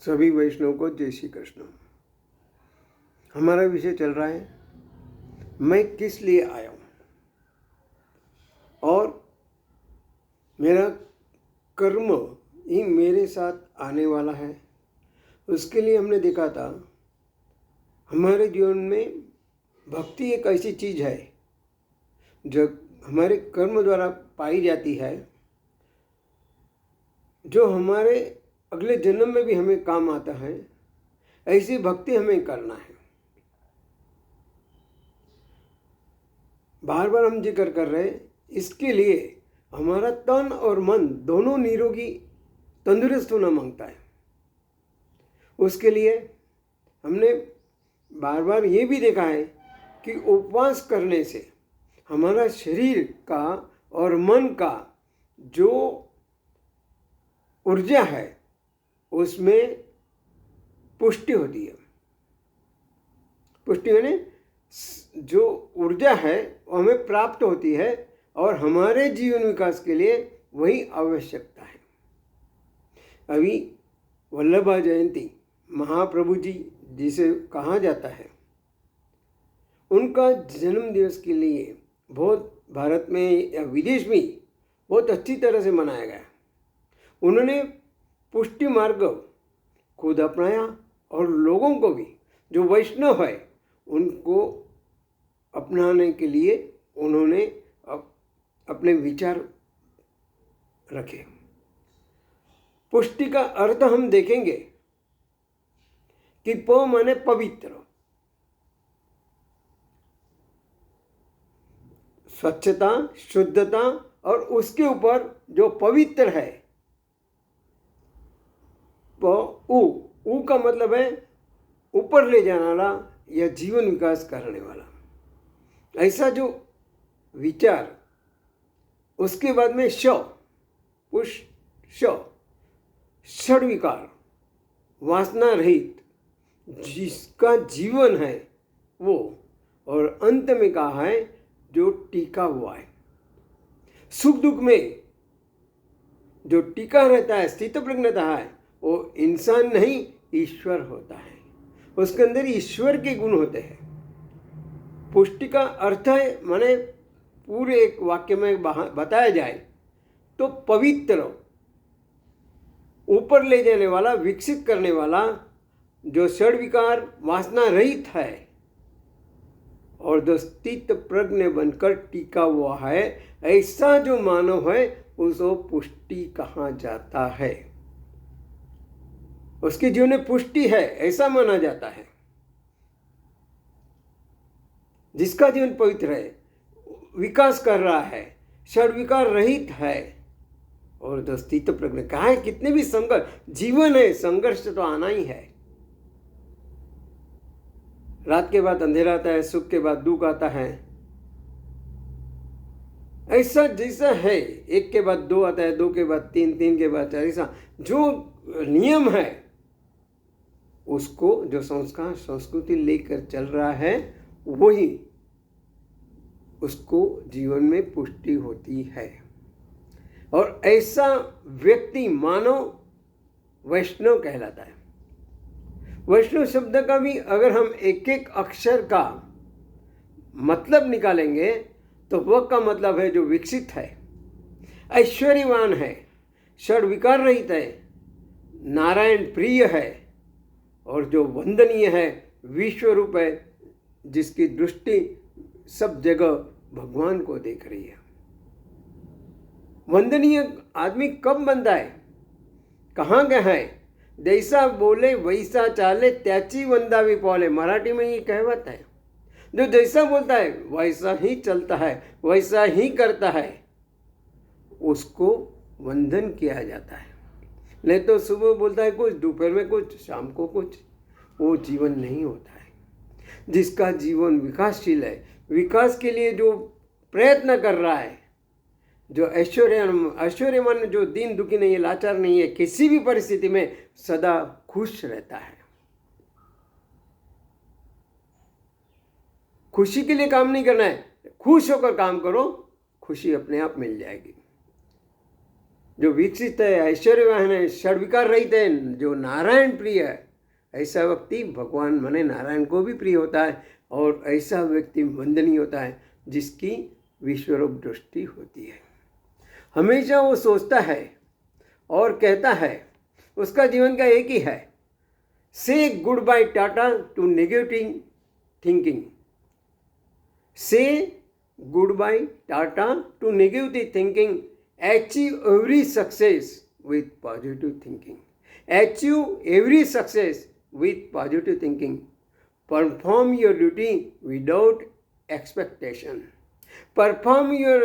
सभी वैष्णव को जय श्री कृष्ण। हमारा विषय चल रहा है मैं किस लिए आया हूँ और मेरा कर्म ही मेरे साथ आने वाला है। उसके लिए हमने देखा था हमारे जीवन में भक्ति एक ऐसी चीज़ है जो हमारे कर्म द्वारा पाई जाती है, जो हमारे अगले जन्म में भी हमें काम आता है। ऐसी भक्ति हमें करना है। बार बार हम जिक्र कर रहे हैं, इसके लिए हमारा तन और मन दोनों निरोगी तंदुरुस्त होना मांगता है। उसके लिए हमने बार बार ये भी देखा है कि उपवास करने से हमारा शरीर का और मन का जो ऊर्जा है उसमें पुष्टि होती है। पुष्टि यानी जो ऊर्जा है वो हमें प्राप्त होती है और हमारे जीवन विकास के लिए वही आवश्यकता है। अभी वल्लभा जयंती महाप्रभु जी जिसे कहा जाता है, उनका जन्म दिवस के लिए बहुत भारत में या विदेश में बहुत अच्छी तरह से मनाया गया। उन्होंने पुष्टि मार्ग खुद अपनाया और लोगों को भी जो वैष्णव है उनको अपनाने के लिए उन्होंने अपने विचार रखे। पुष्टि का अर्थ हम देखेंगे कि प माने पवित्र, स्वच्छता, शुद्धता और उसके ऊपर जो पवित्र है उ का मतलब है ऊपर ले जाने वाला या जीवन विकास करने वाला, ऐसा जो विचार। उसके बाद में षड विकार, वासना रहित जिसका जीवन है वो, और अंत में कहा है जो टिका हुआ है। सुख दुख में जो टिका रहता है, स्थित प्रज्ञता है, वो इंसान नहीं ईश्वर होता है। उसके अंदर ईश्वर के गुण होते हैं। पुष्टि का अर्थ है माने पूरे एक वाक्य में बताया जाए तो पवित्र, ऊपर ले जाने वाला, विकसित करने वाला, जो षड विकार वासना रहित है और जो स्थित प्रज्ञ बनकर टिका हुआ है, ऐसा जो मानव है उसको पुष्टि कहा जाता है। उसके जीवन में पुष्टि है ऐसा माना जाता है। जिसका जीवन पवित्र है, विकास कर रहा है, षड विकार रहित है और जो स्थित प्रज्ञ कहा है, कितने भी संघर्ष जीवन है, संघर्ष तो आना ही है। रात के बाद अंधेरा आता है, सुख के बाद दुख आता है। ऐसा जैसा है, एक के बाद दो आता है, दो के बाद तीन, तीन के बाद चार, ऐसा जो नियम है उसको जो संस्कार संस्कृति लेकर चल रहा है वही उसको जीवन में पुष्टि होती है। और ऐसा व्यक्ति मानव वैष्णव कहलाता है। वैष्णव शब्द का भी अगर हम एक एक अक्षर का मतलब निकालेंगे तो वह का मतलब है जो विकसित है, ऐश्वर्यवान है, षड विकार रहित है, नारायण प्रिय है और जो वंदनीय है, विश्व रूप है, जिसकी दृष्टि सब जगह भगवान को देख रही है। वंदनीय आदमी कब बनता है, कहाँ गया है? जैसा बोले वैसा चाले, त्याची वंदावी पौले, मराठी में ये कहावत है। जो जैसा बोलता है वैसा ही चलता है, वैसा ही करता है, उसको वंदन किया जाता है। नहीं तो सुबह बोलता है कुछ, दोपहर में कुछ, शाम को कुछ, वो जीवन नहीं होता है। जिसका जीवन विकासशील है, विकास के लिए जो प्रयत्न कर रहा है, जो ऐश्वर्यवान, जो दीन दुखी नहीं है, लाचार नहीं है, किसी भी परिस्थिति में सदा खुश रहता है। खुशी के लिए काम नहीं करना है, खुश होकर काम करो, खुशी अपने आप मिल जाएगी। जो विकसित है, ऐश्वर्यवान है, षड्विकार रहित है, जो नारायण प्रिय है, ऐसा व्यक्ति भगवान माने नारायण को भी प्रिय होता है। और ऐसा व्यक्ति वंदनीय होता है जिसकी विश्वरूप दृष्टि होती है। हमेशा वो सोचता है और कहता है, उसका जीवन का एक ही है, say goodbye tata to negative thinking, say goodbye tata to negative thinking, achieve every success with positive thinking, achieve every success with positive thinking, perform your duty without expectation, perform your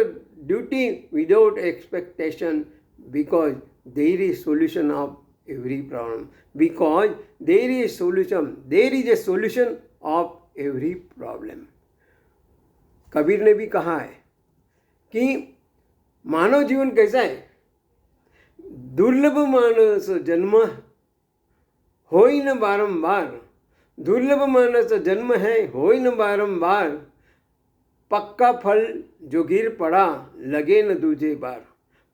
duty without expectation, because there is solution of every problem, because there is a solution of every problem। Kabir ने भी कहा है कि मानव जीवन कैसा है, दुर्लभ मानस जन्म होई न बारंबार, दुर्लभ मानस जन्म है होई न बारंबार, पक्का फल जो गिर पड़ा लगे न दूजे बार,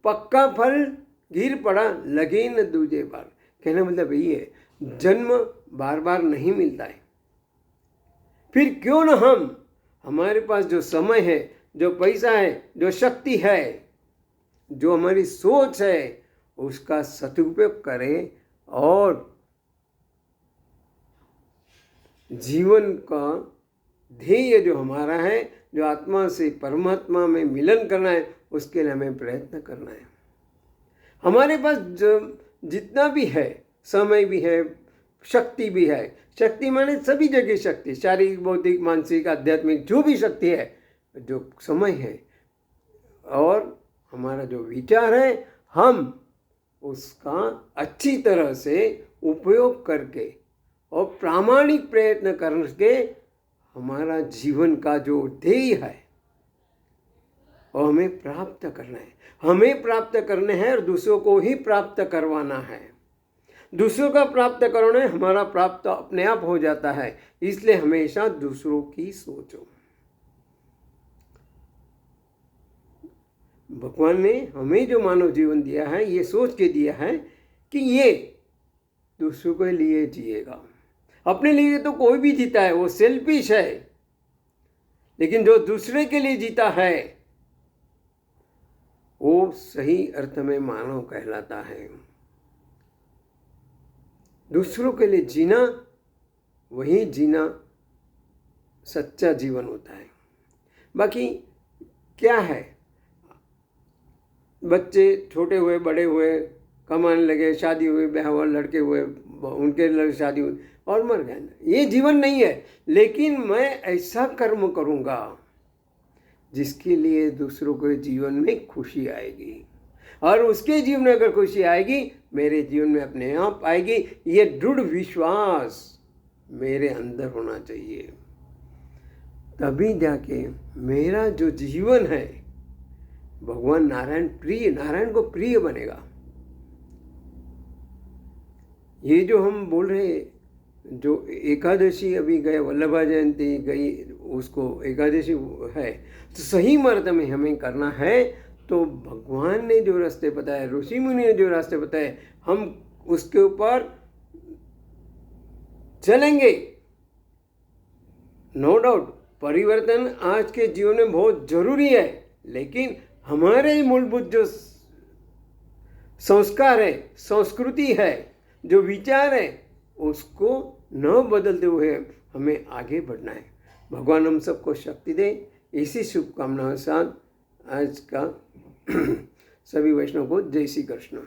पक्का फल गिर पड़ा लगे न दूजे बार। कहने मतलब यही है, जन्म बार बार नहीं मिलता है, फिर क्यों न हमारे पास जो समय है, जो पैसा है, जो शक्ति है, जो हमारी सोच है, उसका सदुपयोग करें और जीवन का ध्येय जो हमारा है, जो आत्मा से परमात्मा में मिलन करना है, उसके लिए हमें प्रयत्न करना है। हमारे पास जो जितना भी है, समय भी है, शक्ति भी है, शक्ति माने सभी जगह शक्ति, शारीरिक, बौद्धिक, मानसिक, आध्यात्मिक, जो भी शक्ति है, जो समय है और हमारा जो विचार है, हम उसका अच्छी तरह से उपयोग करके और प्रामाणिक प्रयत्न करके हमारा जीवन का जो ध्येय है वो हमें प्राप्त करना है, हमें प्राप्त करने हैं और दूसरों को ही प्राप्त करवाना है। दूसरों का प्राप्त करना है, हमारा प्राप्त अपने आप हो जाता है। इसलिए हमेशा दूसरों की सोचो। भगवान ने हमें जो मानव जीवन दिया है, ये सोच के दिया है कि ये दूसरों के लिए जिएगा। अपने लिए तो कोई भी जीता है, वो सेल्फिश है, लेकिन जो दूसरे के लिए जीता है वो सही अर्थ में मानव कहलाता है। दूसरों के लिए जीना, वही जीना सच्चा जीवन होता है। बाकी क्या है, बच्चे छोटे हुए, बड़े हुए, कमाने लगे, शादी हुई, ब्याह हुआ, लड़के हुए, उनके शादी हुई और मर गए, ये जीवन नहीं है। लेकिन मैं ऐसा कर्म करूँगा जिसके लिए दूसरों के जीवन में खुशी आएगी, और उसके जीवन में अगर खुशी आएगी, मेरे जीवन में अपने आप आएगी। ये दृढ़ विश्वास मेरे अंदर होना चाहिए, तभी जाके मेरा जो जीवन है भगवान नारायण को प्रिय बनेगा। ये जो हम बोल रहे, जो एकादशी अभी गए, वल्लभा जयंती गई, उसको एकादशी है, तो सही मार्ग में हमें करना है। तो भगवान ने जो रास्ते बताए, ऋषि मुनि ने जो रास्ते बताए, हम उसके ऊपर चलेंगे। नो डाउट परिवर्तन आज के जीवन में बहुत जरूरी है, लेकिन हमारे मूलभूत जो संस्कार है, संस्कृति है, जो विचार है, उसको न बदलते हुए हमें आगे बढ़ना है। भगवान हम सबको शक्ति दे। इसी शुभकामनाओं के साथ आज का सभी वैष्णव को जय श्री कृष्ण।